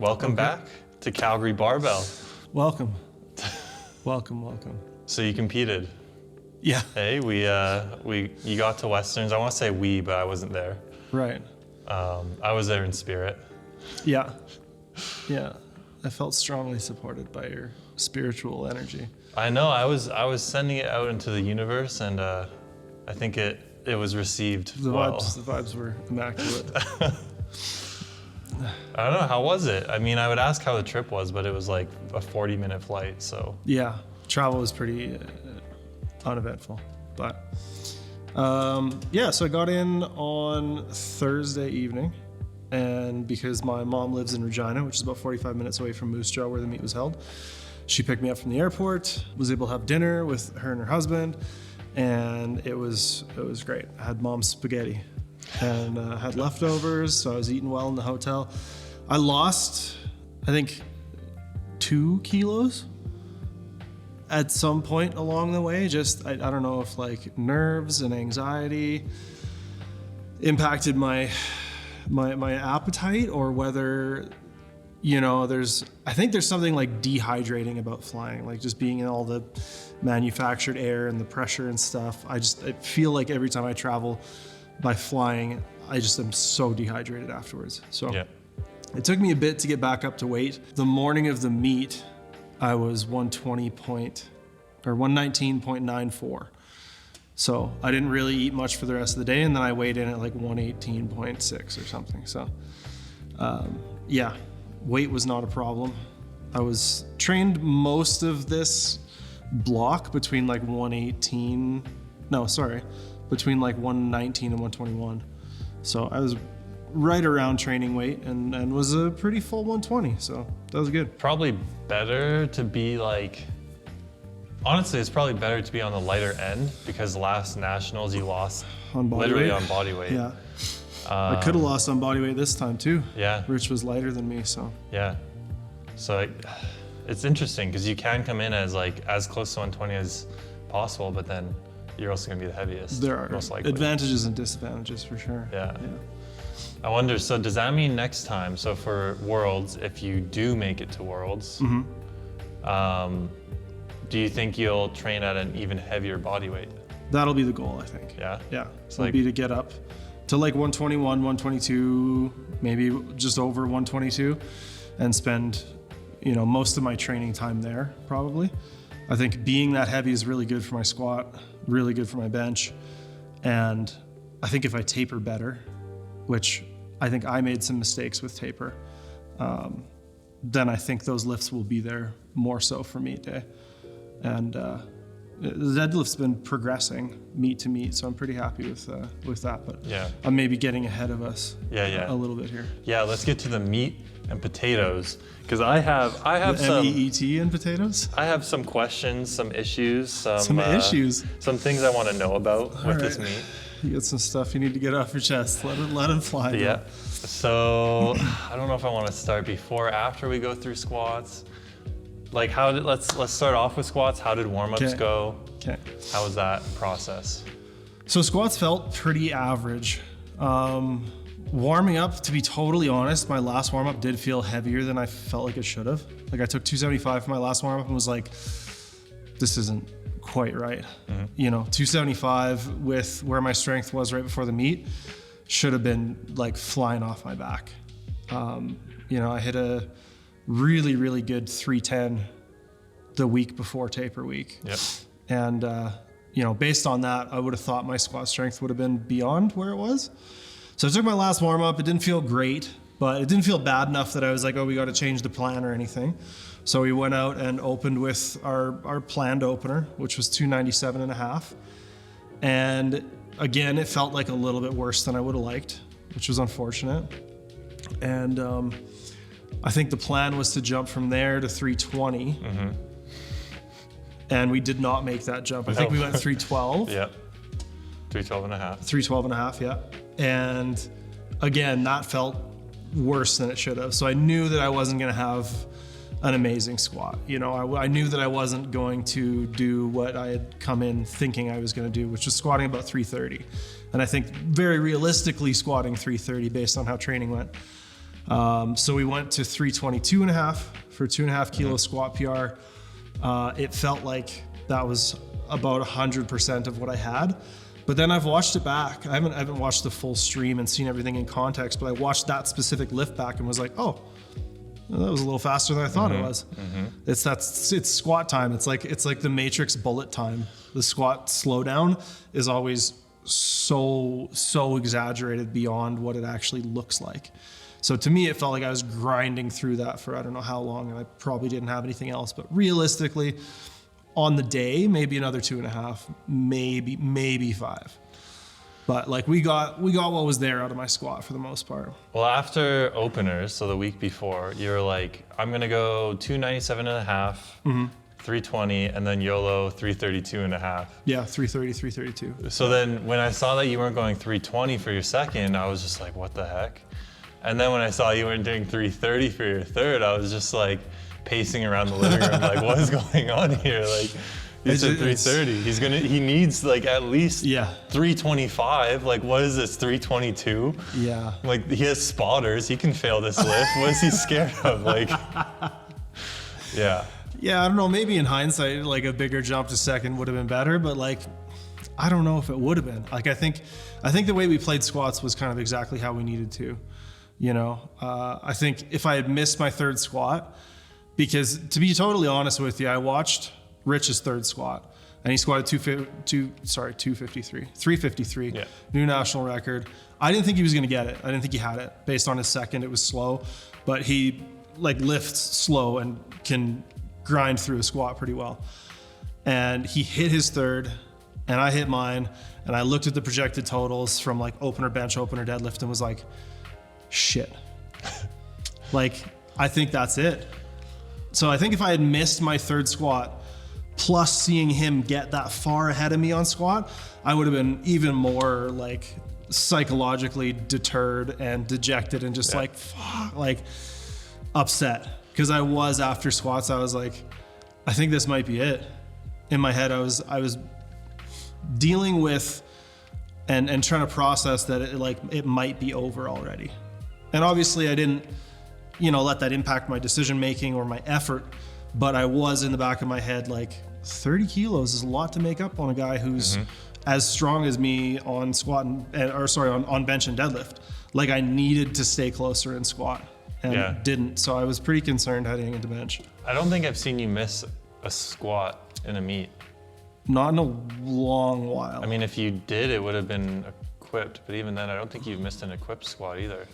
Welcome back to Calgary Barbell. Welcome. welcome. So you competed. Yeah. Hey, you got to Westerns. I want to say we, but I wasn't there. Right. I was there in spirit. Yeah. I felt strongly supported by your spiritual energy. I know. I was sending it out into the universe, and I think it was received well. The vibes were immaculate. I don't know, how was it? I mean, I would ask how the trip was, but it was like a 40-minute flight, so. Yeah, travel was pretty uneventful, but yeah, so I got in on Thursday evening, and because my mom lives in Regina, which is about 45 minutes away from Moose Jaw where the meet was held, she picked me up from the airport, was able to have dinner with her and her husband, and it was great. I had mom's spaghetti and had leftovers, so I was eating well in the hotel. I lost, I think, 2 kilos at some point along the way. Just, I don't know if like nerves and anxiety impacted my appetite, or whether, you know, I think there's something like dehydrating about flying, like just being in all the manufactured air and the pressure and stuff. I feel like every time I travel by flying, I just am so dehydrated afterwards. So yeah. It took me a bit to get back up to weight. The morning of the meet, I was 119.94. So I didn't really eat much for the rest of the day, and then I weighed in at like 118.6 or something. So yeah, weight was not a problem. I was trained most of this block between like between like 119 and 121. So I was right around training weight and was a pretty full 120. So that was good. Probably better to be like, honestly, it's probably better to be on the lighter end, because last nationals you lost on body weight. Yeah. I could have lost on body weight this time too. Yeah. Rich was lighter than me, so. Yeah. So it's interesting because you can come in as close to 120 as possible, but then you're also gonna be the heaviest. There are most likely advantages and disadvantages for sure. Yeah. I wonder, so does that mean next time, so for Worlds, if you do make it to Worlds, do you think you'll train at an even heavier body weight? That'll be the goal, I think. Yeah? Yeah, so it'll be to get up to like 121, 122, maybe just over 122, and spend, you know, most of my training time there, probably. I think being that heavy is really good for my squat, really good for my bench. And I think if I taper better, which I think I made some mistakes with taper, then I think those lifts will be there more so for meet day. And the deadlift's been progressing meet to meet, so I'm pretty happy with that. But yeah, I'm maybe getting ahead of us a little bit here. Yeah, let's get to the meat and potatoes, because I have the some MEET and potatoes. I have some questions, some issues, some things I want to know about with this meet. You got some stuff you need to get off your chest. Let it fly. Yeah. Bro. So I don't know if I want to start before or after we go through squats. Like let's start off with squats. How did warm-ups go? Okay. How was that process? So squats felt pretty average. Warming up, to be totally honest, my last warm-up did feel heavier than I felt like it should have. Like I took 275 for my last warm-up and was like, this isn't quite right. You know, 275 with where my strength was right before the meet should have been like flying off my back. You know, I hit a really, really good 310 the week before taper week. Yep. And, you know, based on that, I would have thought my squat strength would have been beyond where it was. So I took my last warm up. It didn't feel great, but it didn't feel bad enough that I was like, oh, we got to change the plan or anything. So we went out and opened with our planned opener, which was 297.5. And again, it felt like a little bit worse than I would have liked, which was unfortunate. And I think the plan was to jump from there to 320. And we did not make that jump. I think we went 312. Yep. 312.5. 312.5, yeah. And again, that felt worse than it should have. So I knew that I wasn't going to have an amazing squat. You know, I knew that I wasn't going to do what I had come in thinking I was going to do, which was squatting about 330. And I think very realistically squatting 330 based on how training went. So we went to 322.5 for 2.5 kilo squat PR. It felt like that was about 100% of what I had. But then I've watched it back. I haven't watched the full stream and seen everything in context, but I watched that specific lift back and was like, oh, that was a little faster than I thought it was. It's squat time. It's like the Matrix bullet time. The squat slowdown is always so exaggerated beyond what it actually looks like. So to me, it felt like I was grinding through that for I don't know how long, and I probably didn't have anything else. But realistically, on the day, maybe another 2.5, maybe 5. But like we got what was there out of my squat for the most part. Well, after openers, so the week before, you were like, I'm gonna go 297.5, 320, and then YOLO 332.5. Yeah, 330, 332. So then when I saw that you weren't going 320 for your second, I was just like, what the heck? And then when I saw you weren't doing 330 for your third, I was just like pacing around the living room, like, what is going on here? Like, you said 330. He needs like at least 325. Like, what is this, 322? Yeah. Like, he has spotters. He can fail this lift. What is he scared of? Like, yeah. Yeah, I don't know. Maybe in hindsight, like a bigger jump to second would have been better, but like, I don't know if it would have been. Like, I think the way we played squats was kind of exactly how we needed to. You know, I think if I had missed my third squat, because to be totally honest with you, I watched Rich's third squat and he squatted 353, new national record. I didn't think he was going to get it. I didn't think he had it based on his second. It was slow, but he like lifts slow and can grind through a squat pretty well. And he hit his third and I hit mine. And I looked at the projected totals from like opener bench, opener deadlift and was like, shit. Like, I think that's it. So I think if I had missed my third squat, plus seeing him get that far ahead of me on squat, I would have been even more like psychologically deterred and dejected and just like, fuck, like upset. Because I was after squats, I was like, I think this might be it. In my head, I was dealing with and trying to process that it might be over already. And obviously I didn't, let that impact my decision making or my effort, but I was in the back of my head like 30 kilos is a lot to make up on a guy who's as strong as me on squat on bench and deadlift. Like I needed to stay closer in squat and didn't. So I was pretty concerned heading into bench. I don't think I've seen you miss a squat in a meet. Not in a long while. I mean, if you did, it would have been equipped, but even then, I don't think you've missed an equipped squat either.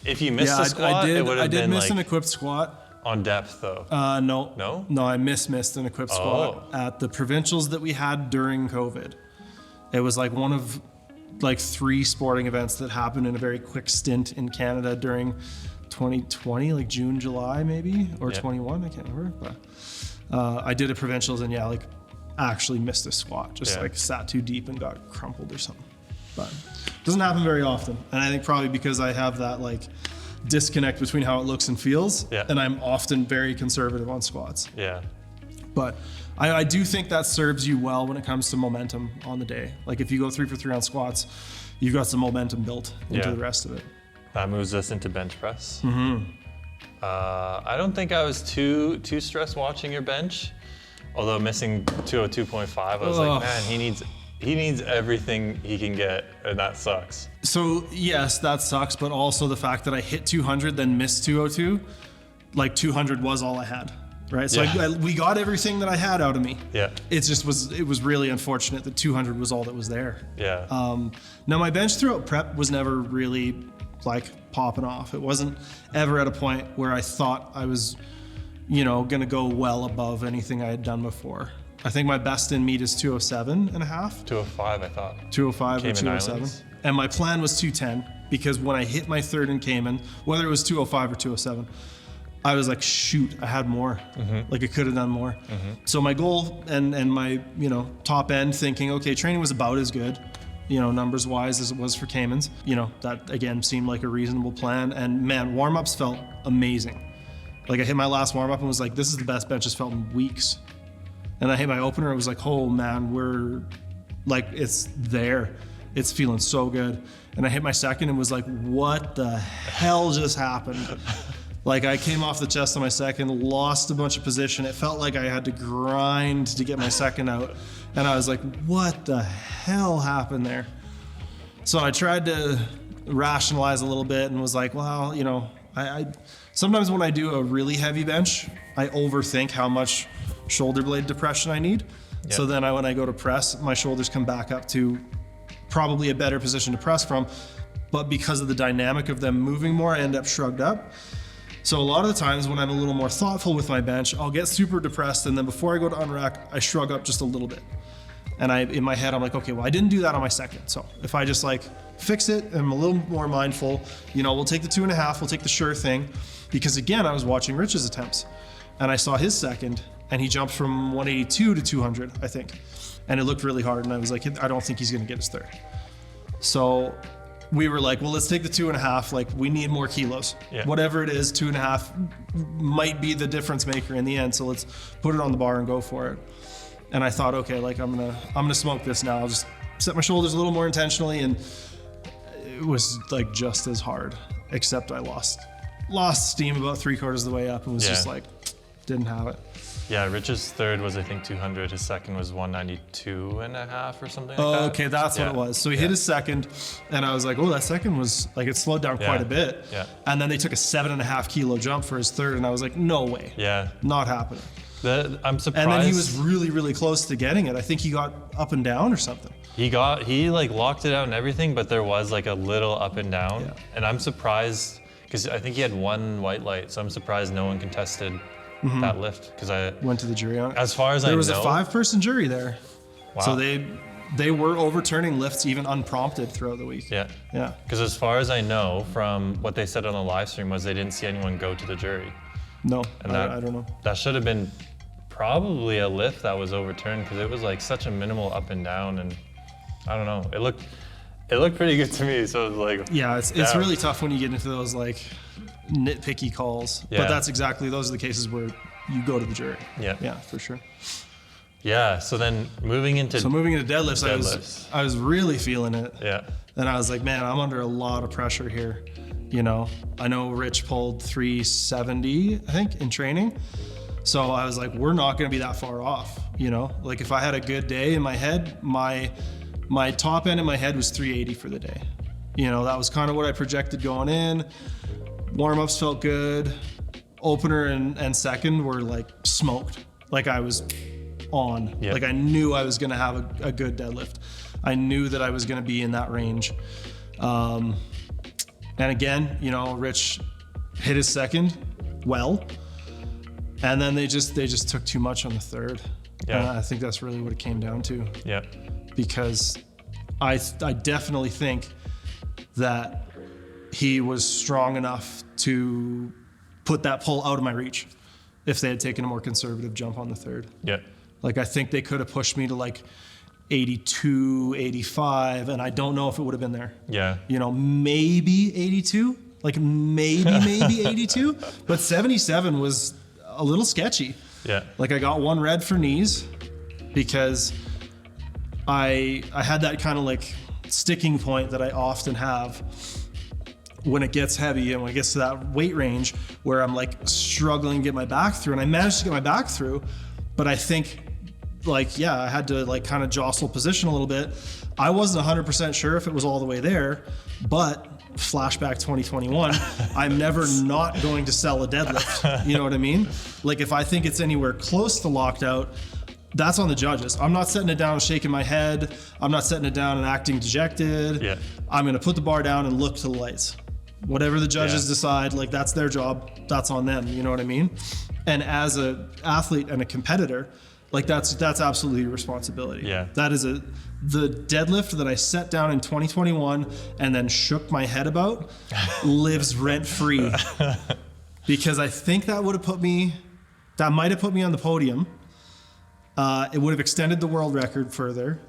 If you missed a squat, it would have been miss like an equipped squat. On depth though. No. No? No, I missed an equipped squat at the provincials that we had during COVID. It was like one of like 3 sporting events that happened in a very quick stint in Canada during 2020, like June, July maybe, or 21, I can't remember. But I did a provincials and like actually missed a squat, just like sat too deep and got crumpled or something. But it doesn't happen very often. And I think probably because I have that like disconnect between how it looks and feels, and I'm often very conservative on squats. Yeah. But I do think that serves you well when it comes to momentum on the day. Like if you go 3 for 3 on squats, you've got some momentum built into the rest of it. That moves us into bench press. I don't think I was too stressed watching your bench. Although missing 202.5, I was like, man, he needs everything he can get, and that sucks. So yes, that sucks, but also the fact that I hit 200, then missed 202, like 200 was all I had, right? So we got everything that I had out of me. Yeah. It was really unfortunate that 200 was all that was there. Yeah. Now my bench throughout prep was never really like popping off. It wasn't ever at a point where I thought I was, gonna go well above anything I had done before. I think my best in meet is 207.5. 205, I thought. 205 Cayman or 207. Islands. And my plan was 210 because when I hit my third in Cayman, whether it was 205 or 207, I was like, shoot, I had more. Like I could have done more. So my goal and my, top end thinking, okay, training was about as good, numbers wise as it was for Caymans. That again seemed like a reasonable plan. And man, warm-ups felt amazing. Like I hit my last warm-up and was like, this is the best bench it's felt in weeks. And I hit my opener, I was like, oh man, we're like, it's there. It's feeling so good. And I hit my second and was like, what the hell just happened? Like I came off the chest on my second, lost a bunch of position. It felt like I had to grind to get my second out. And I was like, what the hell happened there? So I tried to rationalize a little bit and was like, well, you know, I sometimes when I do a really heavy bench, I overthink how much shoulder blade depression I need. Yep. So then when I go to press, my shoulders come back up to probably a better position to press from. But because of the dynamic of them moving more, I end up shrugged up. So a lot of the times when I'm a little more thoughtful with my bench, I'll get super depressed, and then before I go to unrack, I shrug up just a little bit. And in my head, I'm like, okay, well, I didn't do that on my second. So if I just like fix it and I'm a little more mindful, you know, we'll take the 2.5, we'll take the sure thing. Because again, I was watching Rich's attempts and I saw his second and he jumped from 182 to 200, I think. And it looked really hard. And I was like, I don't think he's going to get his third. So we were like, well, let's take the 2.5. Like we need more kilos. Yeah. Whatever it is, 2.5 might be the difference maker in the end. So let's put it on the bar and go for it. And I thought, okay, like I'm gonna smoke this now. I'll just set my shoulders a little more intentionally, and it was like just as hard, except I lost steam about 3/4 of the way up and was just like, didn't have it. Yeah, Rich's third was I think 200. His second was 192.5 or something like that. Oh, okay, that's what it was. So he hit his second, and I was like, oh, that second was like it slowed down quite a bit. Yeah. And then they took a 7.5 kilo jump for his third, and I was like, no way. Yeah. Not happening. I'm surprised. And then he was really, really close to getting it. I think he got up and down or something. He like locked it out and everything, but there was like a little up and down. Yeah. And I'm surprised because I think he had one white light, so I'm surprised no one contested that lift because I went to the jury on it. As far as I know, there was a 5-person jury there. Wow. So they were overturning lifts even unprompted throughout the week. Yeah. Yeah. Because as far as I know, from what they said on the live stream was they didn't see anyone go to the jury. No, and I don't know. That should have been probably a lift that was overturned because it was like such a minimal up and down, and I don't know. It looked pretty good to me. So it was like, yeah, it's really tough when you get into those like nitpicky calls. Yeah. But those are the cases where you go to the jury. Yeah, yeah, for sure. Yeah. So then moving into deadlifts. I was really feeling it. Yeah. And I was like, man, I'm under a lot of pressure here. You know, I know Rich pulled 370, I think, in training. So I was like, we're not going to be that far off. You know, like if I had a good day in my head, my top end in my head was 380 for the day. You know, that was kind of what I projected going in. Warm-ups felt good. Opener and second were like smoked. Like I was on. Yep. Like I knew I was going to have a good deadlift. I knew that I was going to be in that range. And again, you know, Rich hit his second well, and then they just took too much on the third. Yeah. I think that's really what it came down to. Yeah. Because I definitely think that he was strong enough to put that pull out of my reach if they had taken a more conservative jump on the third. Yeah. Like I think they could have pushed me to like 82, 85, and I don't know if it would have been there. Yeah. You know, maybe 82, like maybe 82, but 77 was a little sketchy. Yeah. Like I got one red for knees because I had that kind of like sticking point that I often have when it gets heavy and when it gets to that weight range where I'm like struggling to get my back through, and I managed to get my back through, but I think like, yeah, I had to like kind of jostle position a little bit. I wasn't 100% sure if it was all the way there, but flashback 2021, I'm never not going to sell a deadlift. You know what I mean? Like if I think it's anywhere close to locked out, that's on the judges. I'm not setting it down and shaking my head. I'm not setting it down and acting dejected. Yeah. I'm going to put the bar down and look to the lights. Whatever the judges decide, like that's their job. That's on them. You know what I mean? And as an athlete and a competitor, like that's absolutely your responsibility. Yeah. That is the deadlift that I set down in 2021 and then shook my head about lives rent free. Because I think that might have put me on the podium. It would have extended the world record further.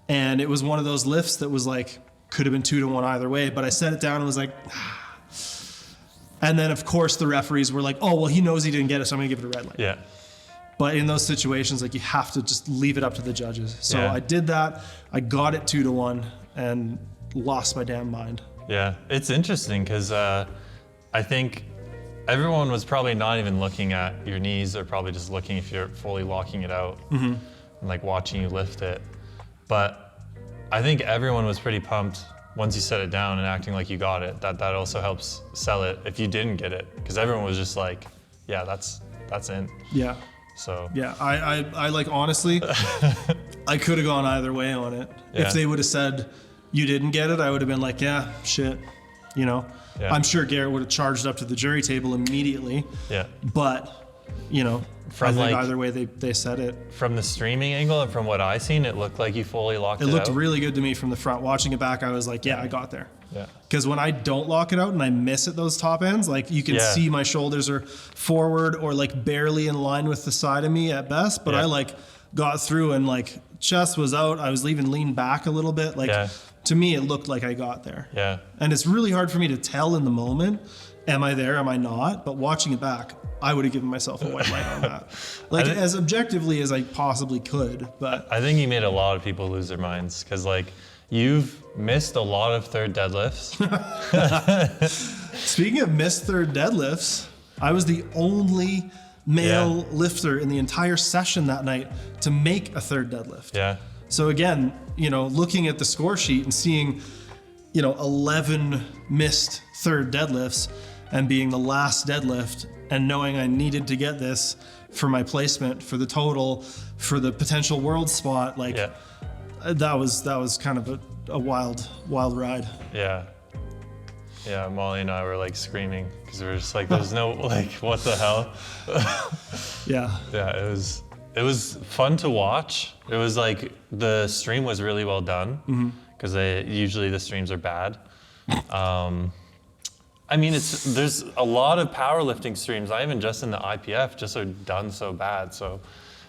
And it was one of those lifts that was like, could have been 2-1 either way, but I set it down and was like, and then of course the referees were like, oh, well, he knows he didn't get it, so I'm gonna give it a red light. Yeah. But in those situations, like you have to just leave it up to the judges. So I did that. I got it 2-1, and lost my damn mind. Yeah, it's interesting because I think everyone was probably not even looking at your knees. They're probably just looking if you're fully locking it out and like watching you lift it. But I think everyone was pretty pumped once you set it down and acting like you got it. That also helps sell it if you didn't get it, because everyone was just like, yeah, that's in. Yeah. So yeah, I like, honestly, I could have gone either way on it. Yeah. If they would have said you didn't get it, I would have been like, yeah, shit, you know. Yeah. I'm sure Garrett would have charged up to the jury table immediately. Yeah. But, you know, From I think like- either way they said it. from the streaming angle and from what I seen, it looked like you fully locked it out. It looked really good to me from the front. Watching it back, I was like, yeah, I got there. Yeah. Because when I don't lock it out and I miss at those top ends, like you can Yeah. see my shoulders are forward or like barely in line with the side of me at best. But Yeah. I like got through and like chest was out. I was even leaned back a little bit. Like Yeah. to me, it looked like I got there. Yeah. And it's really hard for me to tell in the moment. Am I there? Am I not? But watching it back, I would have given myself a white light on that. Like think- as objectively as I possibly could. But I think you made a lot of people lose their minds because like you've missed a lot of third deadlifts. speaking of missed third deadlifts, I was the only male lifter in the entire session that night to make a third deadlift. Yeah. So again, you know, looking at the score sheet and seeing, you know, 11 missed third deadlifts and being the last deadlift and knowing I needed to get this for my placement, for the total, for the potential world spot, like Yeah. that was kind of a wild ride. Yeah. Yeah, Molly and I were like screaming because we were just like, there's no, like, what the hell? Yeah. Yeah, it was fun to watch. It was like the stream was really well done because usually the streams are bad. I mean, there's a lot of powerlifting streams, not even just in the IPF, just are done so bad. So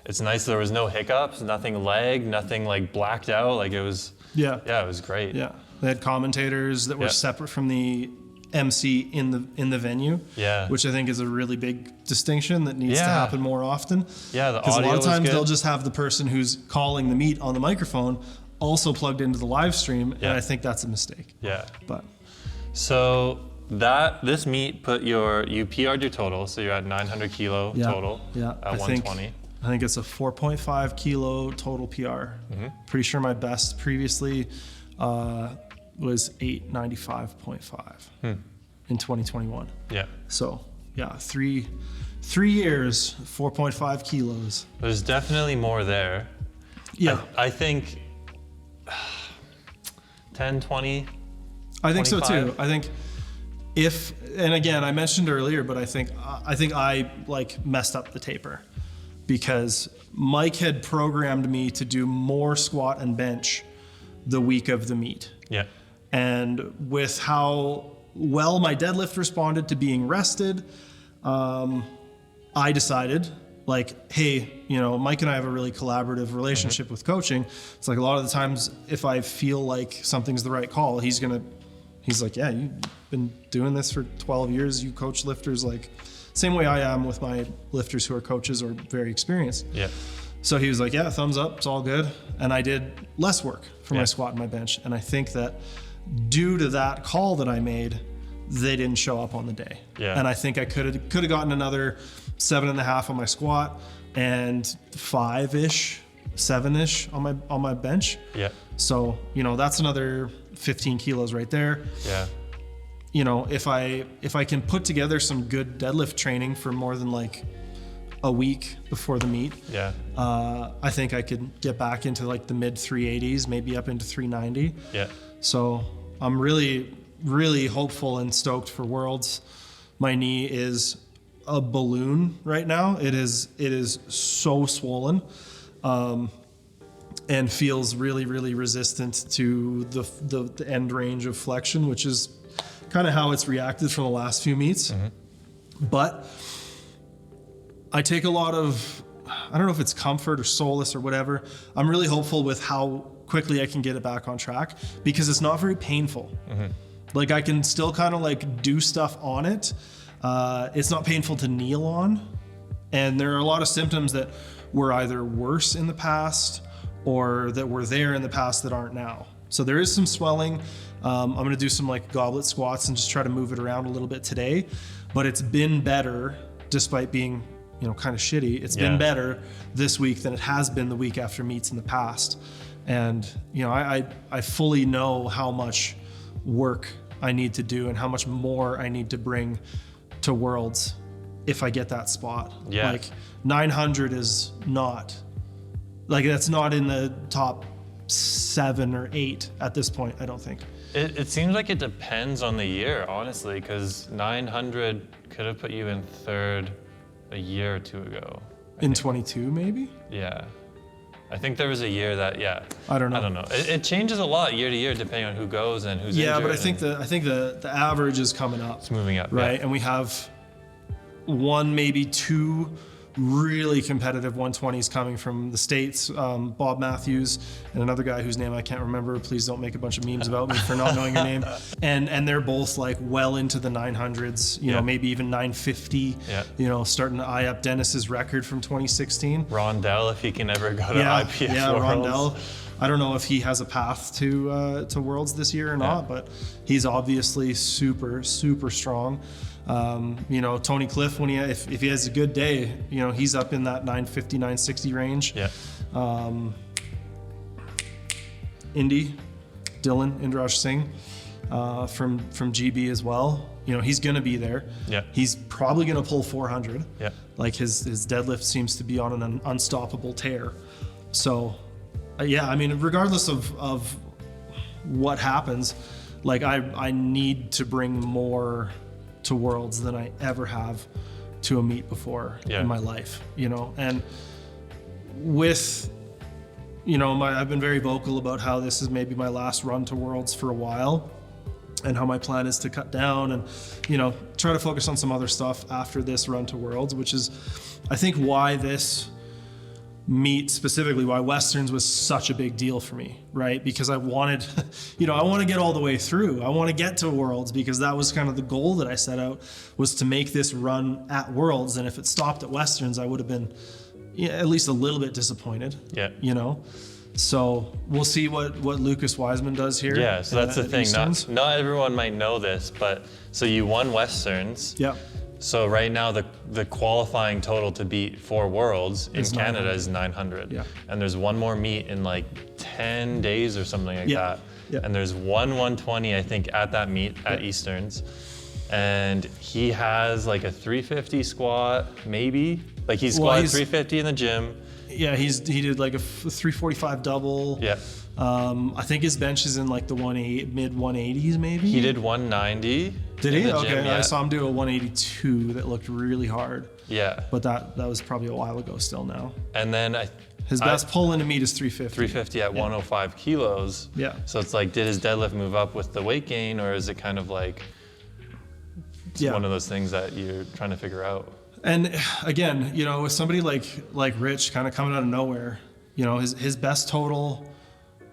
it's nice there was no hiccups, nothing lagged, nothing like blacked out. Like it was, Yeah. it was great. Yeah. They had commentators that were Yeah. separate from the MC in the venue. Yeah. Which I think is a really big distinction that needs to Yeah. happen more often. Yeah, the Because a audio lot of was times good. they'll just have the person who's calling the meet on the microphone also plugged into the live stream, Yeah. and I think that's a mistake. Yeah. But So this meet you PR'd your total, so you're at 900 kilo yeah, total yeah, at 120. I think it's a 4.5 kilo total PR. Pretty sure my best previously was 895.5 in 2021. Yeah. So yeah, three years, 4.5 kilos. There's definitely more there. Yeah, I think 10, 20. I think so 25? too. I think and again, I mentioned earlier, but I think I like messed up the taper because Mike had programmed me to do more squat and bench the week of the meet. Yeah. And with how well my deadlift responded to being rested, I decided, like, hey, you know, Mike and I have a really collaborative relationship with coaching. It's like a lot of the times if I feel like something's the right call, he's like, yeah, you've been doing this for 12 years. You coach lifters like same way I am with my lifters who are coaches or very experienced. Yeah. So he was like, yeah, thumbs up, it's all good. And I did less work for my squat and my bench. And I think that due to that call that I made, they didn't show up on the day. Yeah. And I think I could have gotten another 7.5 on my squat and 5-ish, 7-ish on my bench. Yeah. So, you know, that's another 15 kilos right there. Yeah. You know, if I can put together some good deadlift training for more than like a week before the meet, Yeah. I think I could get back into like the mid 380s, maybe up into 390. Yeah. So I'm really, really hopeful and stoked for Worlds. My knee is a balloon right now. It is so swollen, and feels really, really resistant to the end range of flexion, which is kind of how it's reacted from the last few meets. But I take a lot of, I don't know if it's comfort or solace or whatever. I'm really hopeful with how quickly I can get it back on track because it's not very painful. Like I can still kind of like do stuff on it. It's not painful to kneel on. And there are a lot of symptoms that were either worse in the past or that were there in the past that aren't now. So there is some swelling. I'm going to do some like goblet squats and just try to move it around a little bit today, but it's been better despite being, you know, kind of shitty. It's been better this week than it has been the week after meets in the past. And, you know, I fully know how much work I need to do and how much more I need to bring to Worlds if I get that spot. Yeah. Like 900 is not, like that's not in the top 7 or 8 at this point, I don't think. It seems like it depends on the year, honestly, because 900 could have put you in 3rd a year or 2 ago. In 22, maybe? Yeah. I think there was a year that, I don't know. I don't know. It changes a lot year to year depending on who goes and who's injured. Yeah, but I think the average is coming up. It's moving up, right? Yeah. And we have 1, maybe 2 really competitive 120s coming from the States, Bob Matthews and another guy whose name I can't remember. Please don't make a bunch of memes about me for not knowing your name. And they're both like well into the 900s, you know, maybe even 950, you know, starting to eye up Dennis's record from 2016. Rondell, if he can ever go to IPF Worlds. Rondell. I don't know if he has a path to Worlds this year or not, but he's obviously super, super strong. You know, Tony Cliff, when if he has a good day, you know, he's up in that 950, 960 range. Yeah. Dylan Indraj Singh from GB as well. You know, he's going to be there. Yeah. He's probably going to pull 400. Yeah. Like his deadlift seems to be on an unstoppable tear. So, yeah, I mean, regardless of what happens, like I need to bring more to Worlds than I ever have to a meet before in my life, you know. And with, you know, I've been very vocal about how this is maybe my last run to Worlds for a while, and how my plan is to cut down and, you know, try to focus on some other stuff after this run to Worlds, which is, I think, why this meet specifically, why Westerns was such a big deal for me, right? Because I wanted, you know, I want to get all the way through. I want to get to Worlds because that was kind of the goal that I set out, was to make this run at Worlds. And if it stopped at Westerns, I would have been at least a little bit disappointed, you know? So we'll see what Lucas Wiseman does here. Yeah, so that's the thing. Not everyone might know this, but so you won Westerns. Yeah. So right now the qualifying total to beat for Worlds in Canada is 900. Yeah. And there's one more meet in like 10 days or something like that. Yeah. And there's one 120, I think, at that meet at Easterns. And he has like a 350 squat, maybe. Like he squatted 350 in the gym. Yeah, he did like a 345 double. Yeah. I think his bench is in like the mid 180s maybe. He did 190. Did he? Okay, gym, I saw him do a 182 that looked really hard. Yeah. But that was probably a while ago still now. And then his best pull in a meet is 350. 350 at 105 kilos. Yeah. So it's like, did his deadlift move up with the weight gain, or is it kind of like one of those things that you're trying to figure out? And again, you know, with somebody like Rich kind of coming out of nowhere, you know, his best total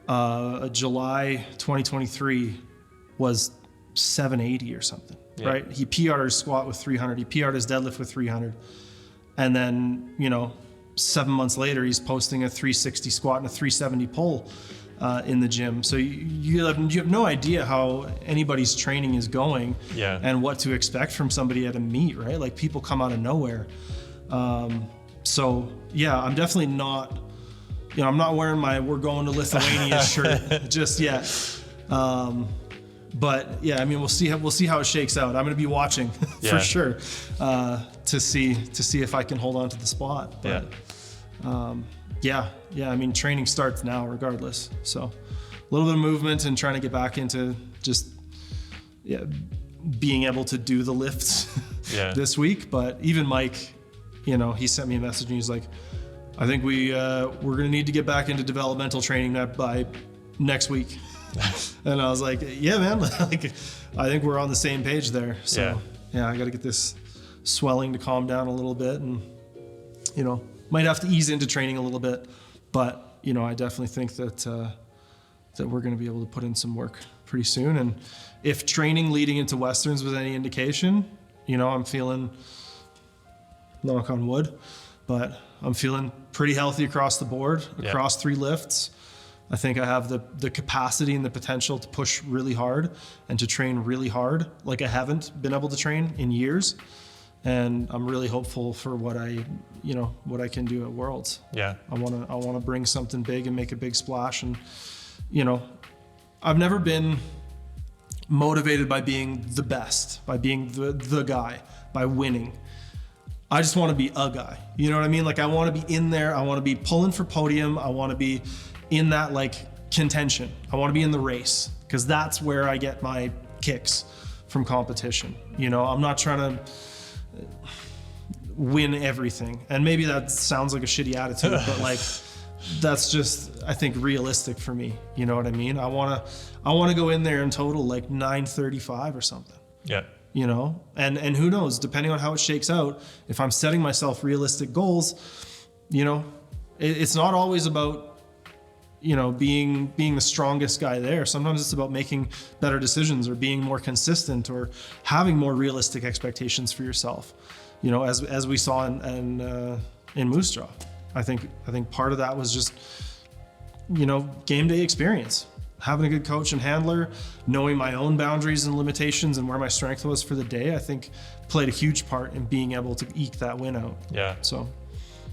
July 2023 was 780 or something, right? He PR'd his squat with 300. He PR'd his deadlift with 300. And then, you know, 7 months later, he's posting a 360 squat and a 370 pull in the gym. So you have no idea how anybody's training is going and what to expect from somebody at a meet, right? Like people come out of nowhere. So yeah, I'm definitely not, you know, I'm not wearing my "we're going to Lithuania" shirt just yet. But yeah, I mean, we'll see how it shakes out. I'm going to be watching for sure to see if I can hold on to the spot. But, I mean, training starts now regardless. So a little bit of movement and trying to get back into just being able to do the lifts this week. But even Mike, you know, he sent me a message and he's like, I think we're going to need to get back into developmental training by next week. And I was like, yeah, man, like, I think we're on the same page there. So I got to get this swelling to calm down a little bit, and, you know, might have to ease into training a little bit, but, you know, I definitely think that we're going to be able to put in some work pretty soon. And if training leading into Westerns was any indication, you know, I'm feeling, knock on wood, but I'm feeling pretty healthy across the board, across 3 lifts. I think I have the capacity and the potential to push really hard and to train really hard, like I haven't been able to train in years. And I'm really hopeful for what I can do at Worlds. Yeah. I want to bring something big and make a big splash. And, I've never been motivated by being the best, by being the guy, by winning. I just want to be a guy. You know what I mean? Like, I want to be in there. I want to be pulling for podium. I want to be in that contention. I want to be in the race, because that's where I get my kicks from competition. I'm not trying to win everything. And maybe that sounds like a shitty attitude, but that's just, I think, realistic for me. You know what I mean? I want to go in there in total 935 or something. Yeah. And who knows, depending on how it shakes out, if I'm setting myself realistic goals, it's not always about, being the strongest guy there. Sometimes it's about making better decisions, or being more consistent, or having more realistic expectations for yourself. As we saw in Moose Jaw. I think part of that was just, game day experience. Having a good coach and handler, knowing my own boundaries and limitations and where my strength was for the day, I think played a huge part in being able to eke that win out. Yeah. So,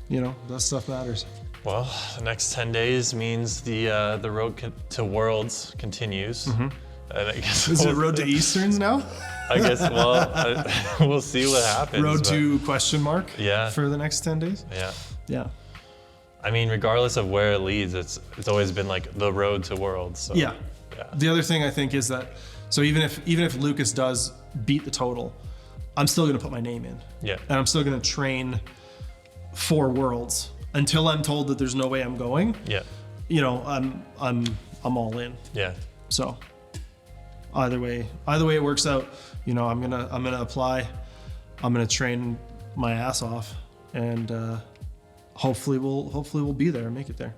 that stuff matters. Well, the next 10 days means the road to Worlds continues. Mm-hmm. And I guess is it road to Easterns now? I guess, we'll see what happens. Road to question mark? Yeah. For the next 10 days? Yeah. Yeah. I mean, regardless of where it leads, it's always been the road to Worlds. So, yeah. The other thing I think is that, so even if Lucas does beat the total, I'm still going to put my name in. Yeah. And I'm still going to train for Worlds until I'm told that there's no way I'm going. Yeah. I'm all in. Yeah. So either way it works out, I'm gonna apply. I'm gonna train my ass off, and hopefully we'll be there and make it there.